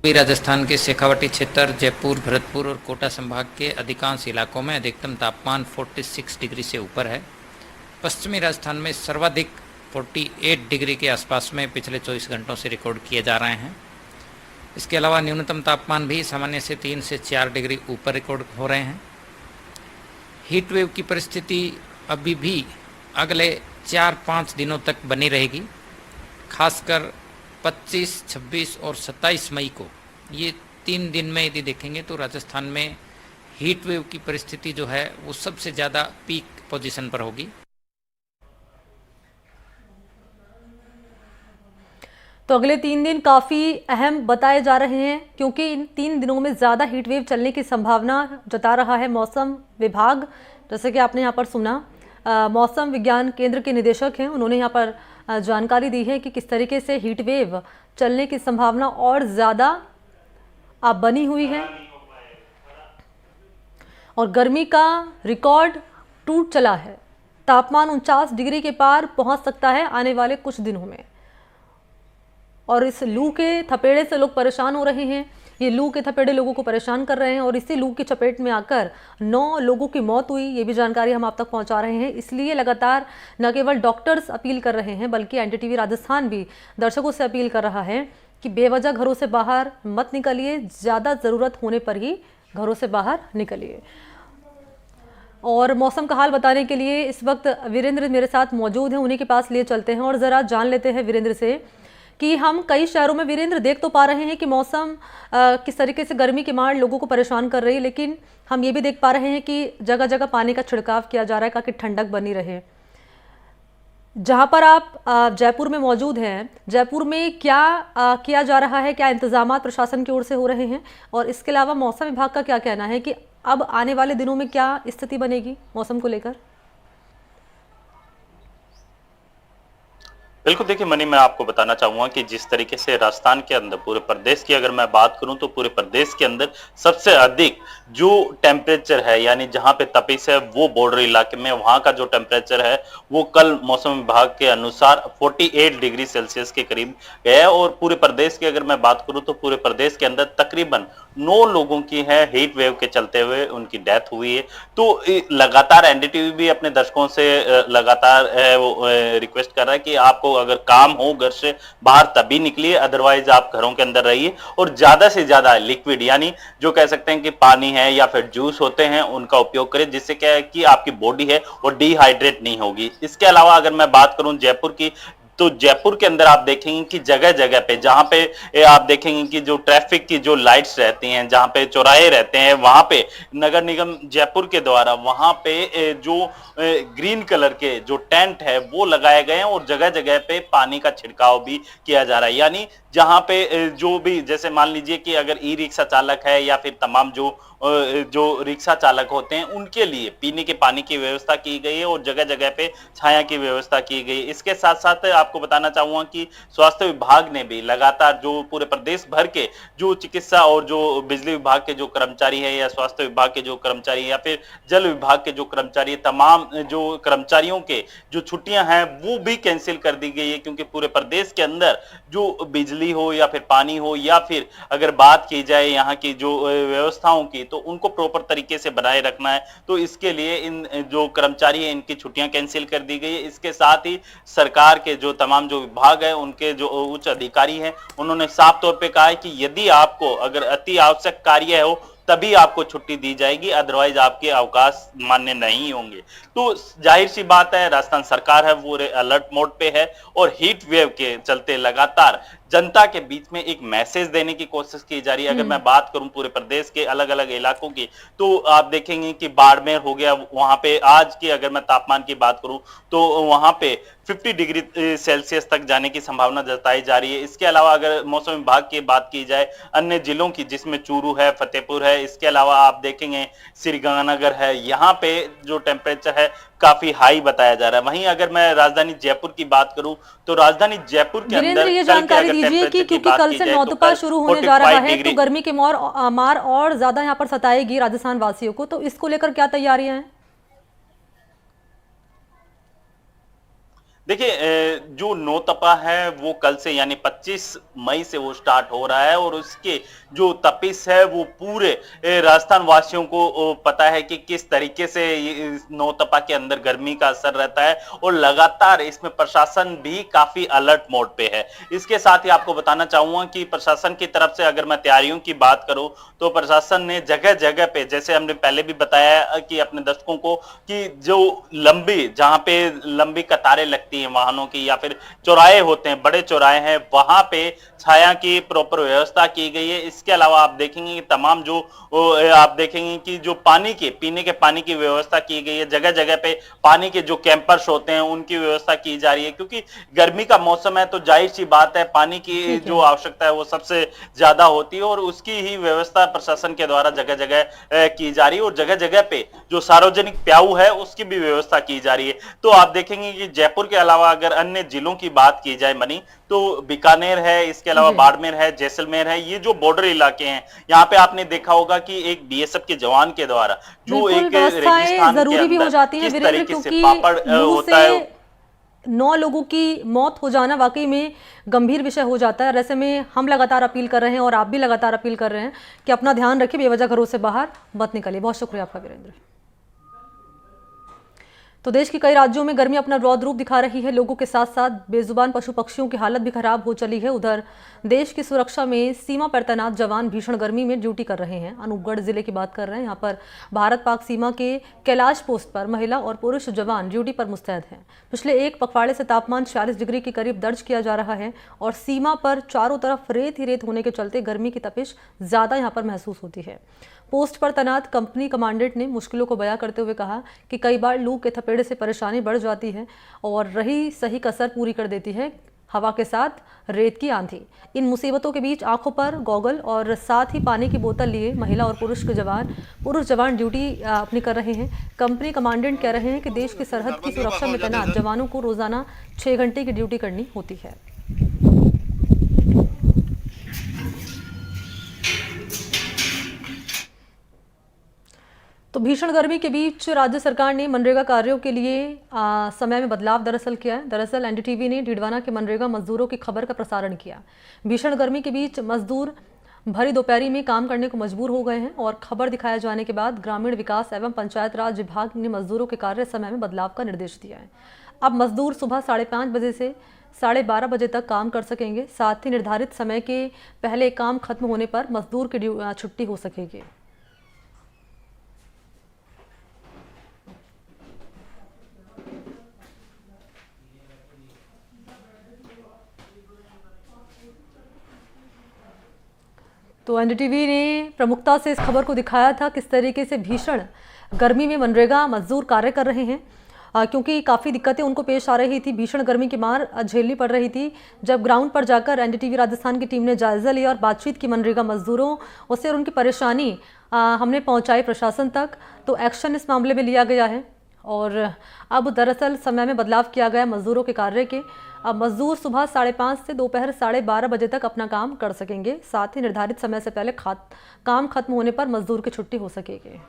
राजस्थान के शेखावटी क्षेत्र, जयपुर, भरतपुर और कोटा संभाग के अधिकांश इलाकों में अधिकतम तापमान 46 डिग्री से ऊपर है। पश्चिमी राजस्थान में सर्वाधिक 48 डिग्री के आसपास में पिछले 24 घंटों से रिकॉर्ड किए जा रहे हैं। इसके अलावा न्यूनतम तापमान भी सामान्य से 3 से 4 डिग्री ऊपर रिकॉर्ड हो रहे हैं। हीट वेव की परिस्थिति अभी भी अगले 4-5 दिनों तक बनी रहेगी। खासकर 25, 26 और 27 मई को, ये 3 दिन में यदि देखेंगे तो राजस्थान में हीट वेव की परिस्थिति जो है वो सबसे ज़्यादा पीक पोजीशन पर होगी। तो अगले 3 दिन काफ़ी अहम बताए जा रहे हैं, क्योंकि इन 3 दिनों में ज़्यादा हीट वेव चलने की संभावना जता रहा है मौसम विभाग। जैसे कि आपने यहाँ पर सुना, मौसम विज्ञान केंद्र के निदेशक हैं, उन्होंने यहाँ पर जानकारी दी है कि किस तरीके से हीट वेव चलने की संभावना और ज़्यादा बनी हुई है और गर्मी का रिकॉर्ड टूट चला है। तापमान 49 डिग्री के पार पहुंच सकता है आने वाले कुछ दिनों में। और इस लू के थपेड़े से लोग परेशान हो रहे हैं। ये लू के थपेड़े लोगों को परेशान कर रहे हैं और इसी लू की चपेट में आकर 9 लोगों की मौत हुई। ये भी जानकारी हम आप तक पहुंचा रहे हैं। इसलिए लगातार न केवल डॉक्टर्स अपील कर रहे हैं, बल्कि एनडीटीवी राजस्थान भी दर्शकों से अपील कर रहा है कि बेवजह घरों से बाहर मत निकलिए, ज़्यादा ज़रूरत होने पर ही घरों से बाहर निकलिए। और मौसम का हाल बताने के लिए इस वक्त वीरेंद्र मेरे साथ मौजूद हैं, उन्हीं के पास लिए चलते हैं और ज़रा जान लेते हैं वीरेंद्र से कि हम कई शहरों में वीरेंद्र देख तो पा रहे हैं कि मौसम किस तरीके से गर्मी की मार लोगों को परेशान कर रही है, लेकिन हम ये भी देख पा रहे हैं कि जगह जगह पानी का छिड़काव किया जा रहा है ताकि ठंडक बनी रहे। जहां पर आप जयपुर में मौजूद हैं, जयपुर में क्या किया जा रहा है, क्या इंतजाम प्रशासन की ओर से हो रहे हैं, और इसके अलावा मौसम विभाग का क्या कहना है कि अब आने वाले दिनों में क्या स्थिति बनेगी मौसम को लेकर? बिल्कुल, देखिए मनी, मैं आपको बताना चाहूंगा कि जिस तरीके से राजस्थान के अंदर पूरे प्रदेश की अगर मैं बात करूं तो पूरे प्रदेश के अंदर सबसे अधिक जो टेम्परेचर है, यानी जहां पे तपिश है, वो बॉर्डर इलाके में वहां का जो टेम्परेचर है वो कल मौसम विभाग के अनुसार 48 डिग्री सेल्सियस के करीब गया है। और पूरे प्रदेश की अगर मैं बात करूं तो पूरे प्रदेश के अंदर तकरीबन 9 लोगों की है हीट वेव के चलते हुए उनकी डेथ हुई है। तो लगातार एनडीटीवी भी अपने दर्शकों से लगातार रिक्वेस्ट कर रहा है कि आपको अगर काम हो घर से बाहर तभी निकलिए, अदरवाइज आप घरों के अंदर रहिए और ज्यादा से ज्यादा लिक्विड, यानी जो कह सकते हैं कि पानी है या फिर जूस होते हैं, उनका उपयोग करें, जिससे क्या है कि आपकी बॉडी है वो डिहाइड्रेट नहीं होगी। इसके अलावा अगर मैं बात करूं जयपुर की, तो जयपुर के अंदर आप देखेंगे कि जगह जगह पे जहां पे आप देखेंगे कि जो ट्रैफिक की जो लाइट्स रहती हैं, जहां पे चौराहे रहते हैं, वहां पे नगर निगम जयपुर के द्वारा वहां पे जो ग्रीन कलर के जो टेंट है वो लगाए गए हैं और जगह जगह पे पानी का छिड़काव भी किया जा रहा है। यानी जहां पे जो भी, जैसे मान लीजिए कि अगर ई रिक्शा चालक है या फिर तमाम जो रिक्शा चालक होते हैं, उनके लिए पीने के पानी की व्यवस्था की गई है और जगह जगह पे छाया की व्यवस्था की गई है। इसके साथ साथ आपको बताना चाहूंगा कि स्वास्थ्य विभाग ने भी लगातार जो पूरे प्रदेश भर के जो चिकित्सा और जो बिजली विभाग के जो कर्मचारी है या स्वास्थ्य विभाग के जो कर्मचारी या फिर जल विभाग के जो कर्मचारी, तमाम जो कर्मचारियों के जो छुट्टियां हैं वो भी कैंसिल कर दी गई है, क्योंकि पूरे प्रदेश के अंदर जो बिजली हो या फिर पानी हो या फिर अगर बात की जाए यहाँ की जो व्यवस्थाओं की, तो उनको प्रॉपर तरीके से बनाए रखना है। तो इसके लिए इन जो कर्मचारी हैं इनकी छुट्टियां कैंसिल कर दी गई है। इसके साथ ही सरकार के जो तमाम जो विभाग है, उनके जो उच्च अधिकारी हैं, उन्होंने साफ तौर पे कहा है कि यदि आपको अगर अति आवश्यक कार्य हो तभी आपको छुट्टी दी जाएगी, अदरवाइज आपके अवकाश मान्य नहीं होंगे। तो जाहिर सी बात है राजस्थान सरकार है वो अलर्ट मोड पे है और हीट वेव के चलते लगातार जनता के बीच में एक मैसेज देने की कोशिश की जा रही है। अगर मैं बात करूं पूरे प्रदेश के अलग अलग इलाकों की, तो आप देखेंगे कि बाड़मेर हो गया, वहां पे आज की अगर मैं तापमान की बात करूं तो वहां पे 50 डिग्री सेल्सियस तक जाने की संभावना जताई जा रही है। इसके अलावा अगर मौसम विभाग की बात की जाए अन्य जिलों की, जिसमें चूरू है, फतेहपुर है, इसके अलावा आप देखेंगे श्रीगंगानगर है, यहाँ पे जो टेम्परेचर है काफी हाई बताया जा रहा है। वहीं अगर मैं राजधानी जयपुर की बात करूं तो राजधानी जयपुर के अंदर ये जानकारी दीजिए कि क्योंकि कल से नौतपा शुरू होने जा रहा है तो गर्मी की मार और ज्यादा यहाँ पर सताएगी राजस्थान वासियों को, तो इसको लेकर क्या तैयारियां हैं? देखिए जो नौतपा है वो कल से यानी 25 मई से वो स्टार्ट हो रहा है और उसके जो तपिश है वो पूरे राजस्थान वासियों को पता है कि किस तरीके से इस नौतपा के अंदर गर्मी का असर रहता है और लगातार इसमें प्रशासन भी काफी अलर्ट मोड पे है। इसके साथ ही आपको बताना चाहूंगा कि प्रशासन की तरफ से अगर मैं तैयारियों की बात करूं तो प्रशासन ने जगह जगह पे, जैसे हमने पहले भी बताया कि अपने दर्शकों को, कि जो जहां पे लंबी कतारें लगती हैं वाहनों की या फिर चौराहे होते हैं, बड़े चौराहे हैं, वहां पे छाया की प्रॉपर व्यवस्था की गई है। इसके अलावा आप देखेंगे कि तमाम जो आप देखेंगे कि जो पानी के पीने के पानी की व्यवस्था की गई है, जगह जगह पे पानी के जो कैंपर्स होते हैं उनकी व्यवस्था की जा रही है, क्योंकि गर्मी का मौसम है तो जाहिर सी बात है पानी की जो आवश्यकता है वो सबसे ज्यादा होती है और उसकी ही व्यवस्था प्रशासन के द्वारा जगह जगह की जा रही है और जगह जगह पे जो सार्वजनिक प्याऊ है उसकी भी व्यवस्था की जा रही है। तो आप देखेंगे कि जयपुर के अलावा अगर अन्य जिलों की बात की जाए मनी, तो बीकानेर है, इसके अलावा बाड़मेर है, जैसलमेर है, ये जो बॉर्डर इलाके हैं यहाँ पे आपने देखा होगा कि एक बीएसएफ के जवान के द्वारा जो एक रेगिस्तान जरूरी भी हो जाती है किस तरीके से पापड़ होता है। 9 लोगों की मौत हो जाना वाकई में गंभीर विषय हो जाता है और ऐसे में हम लगातार अपील कर रहे हैं और आप भी लगातार अपील कर रहे हैं कि अपना ध्यान रखिए, बेवजह घरों से बाहर मत निकलिए। बहुत शुक्रिया आपका वीरेंद्र। तो देश के कई राज्यों में गर्मी अपना रौद्र रूप दिखा रही है। लोगों के साथ साथ बेजुबान पशु पक्षियों की हालत भी खराब हो चली है। उधर देश की सुरक्षा में सीमा पर तैनात जवान भीषण गर्मी में ड्यूटी कर रहे हैं। अनूपगढ़ जिले की बात कर रहे हैं। यहाँ पर भारत पाक सीमा के कैलाश पोस्ट पर महिला और पुरुष जवान ड्यूटी पर मुस्तैद हैं। पिछले एक पखवाड़े से तापमान 46 डिग्री के करीब दर्ज किया जा रहा है और सीमा पर चारों तरफ रेत ही रेत होने के चलते गर्मी की तपिश ज्यादा यहाँ पर महसूस होती है। पोस्ट पर तैनात कंपनी कमांडेंट ने मुश्किलों को बयां करते हुए कहा कि कई बार लू के थपेड़े से परेशानी बढ़ जाती है और रही सही कसर पूरी कर देती है हवा के साथ रेत की आंधी। इन मुसीबतों के बीच आंखों पर गॉगल और साथ ही पानी की बोतल लिए महिला और पुरुष जवान ड्यूटी अपनी कर रहे हैं। कंपनी कमांडेंट कह रहे हैं कि देश की सरहद की सुरक्षा में तैनात जवानों को रोजाना 6 घंटे की ड्यूटी करनी होती है। तो भीषण गर्मी के बीच राज्य सरकार ने मनरेगा कार्यों के लिए समय में बदलाव दरअसल किया है। दरअसल एनडीटीवी ने डीडवाना के मनरेगा मजदूरों की खबर का प्रसारण किया। भीषण गर्मी के बीच मजदूर भरी दोपहरी में काम करने को मजबूर हो गए हैं और खबर दिखाए जाने के बाद ग्रामीण विकास एवं पंचायत राज विभाग ने मजदूरों के कार्य समय में बदलाव का निर्देश दिया है। अब मजदूर सुबह 5:30 बजे से 12:30 बजे तक काम कर सकेंगे। साथ ही निर्धारित समय के पहले काम खत्म होने पर मजदूर की छुट्टी हो सकेगी। तो एनडीटीवी ने प्रमुखता से इस खबर को दिखाया था किस तरीके से भीषण गर्मी में मनरेगा मजदूर कार्य कर रहे हैं, क्योंकि काफ़ी दिक्कतें उनको पेश आ रही थी। भीषण गर्मी की मार झेलनी पड़ रही थी। जब ग्राउंड पर जाकर एनडीटीवी राजस्थान की टीम ने जायजा लिया और बातचीत की मनरेगा मजदूरों उससे और उनकी परेशानी हमने पहुंचाई प्रशासन तक, तो एक्शन इस मामले में लिया गया है और अब दरअसल समय में बदलाव किया गया मजदूरों के कार्य के। अब मजदूर सुबह 5:30 से दोपहर 12:30 बजे तक अपना काम कर सकेंगे। साथ ही निर्धारित समय से पहले काम खत्म होने पर मजदूर की छुट्टी हो सकेगी।